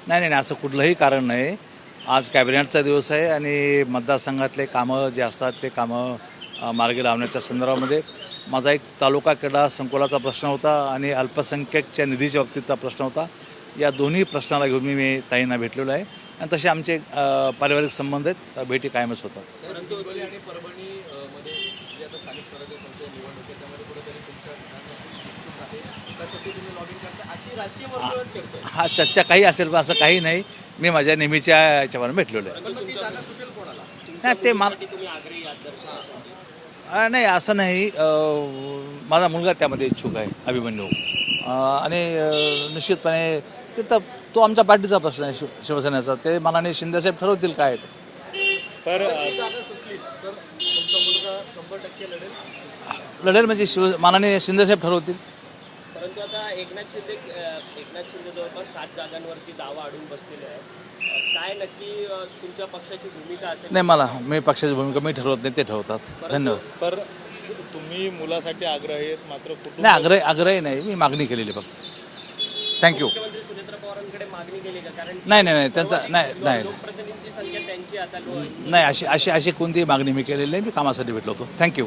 नाही नाही नाही, असं कुठलंही कारण नाही. आज कॅबिनेटचा दिवस आहे आणि मतदारसंघातले कामं जे असतात ते कामं मार्गी लावण्याच्या संदर्भामध्ये माझा एक तालुका क्रीडा संकुलाचा प्रश्न होता आणि अल्पसंख्याकच्या निधीच्या बाबतीतचा प्रश्न होता. या दोन्ही प्रश्नाला घेऊन मी ताईंना भेटलेलो आहे आणि तसे आमचे पारिवारिक संबंध आहेत, भेटी कायमच होतात. परंतु हिंगोली आणि परभणी मध्ये जे आता स्थानिक स्वराज्य संस्था निवडणूक आहे त्यामध्ये कुठेतरी तुमच्या इच्छुक आहे त्यासाठी तुम्ही लॉबिंग करता अशी राजकीय वर्तुळात चर्चा आहे. हा, चर्चा काही असेल पण असं काही नाही. मी माझ्या नेहमीच्या याच्यावर भेटलेलो आहे. पण मग ती जागा सुटेल कोणाला? नाही ते मला तुम्ही आग्रही आहात दर्शनासाठी? नाही असं नाही. माझा मुलगा त्यामध्ये इच्छुक आहे, अभिमन्यू. आणि निश्चितपणे ते तर तो आमच्या पार्टीचा प्रश्न आहे, शिवसेनेचा. ते मनाने शिंदेसाहेब ठरवतील काय ते. तर ती जागा सुटली तर तुमचा मुलगा 100% लढेल? लढेल म्हणजे मनाने शिंदेसाहेब ठरवतील. परंतु आता एकनाथ शिंदे जवळपास 7 जागांवरती दावा अडून बसलेले आहे. काय नक्की तुमच्या पक्षाची भूमिका असेल? नाही, मी पक्षाची भूमिका मी ठरवत नाही, ते ठरवतात. धन्यवाद. तर तुम्ही मुलासाठी आग्रही आहेत मात्र नाही, आग्रही नाही, मी मागणी केलेली फक्त. थँक्यू. मुख्यमंत्री सुनेत्र पवारांकडे मागणी केली का? कारण नाही त्यांचा नाही लोकप्रतिनिधींची संख्या त्यांची आता नाही अशी कोणतीही मागणी मी केलेली नाही. मी कामासाठी भेटलो होतो. थँक्यू.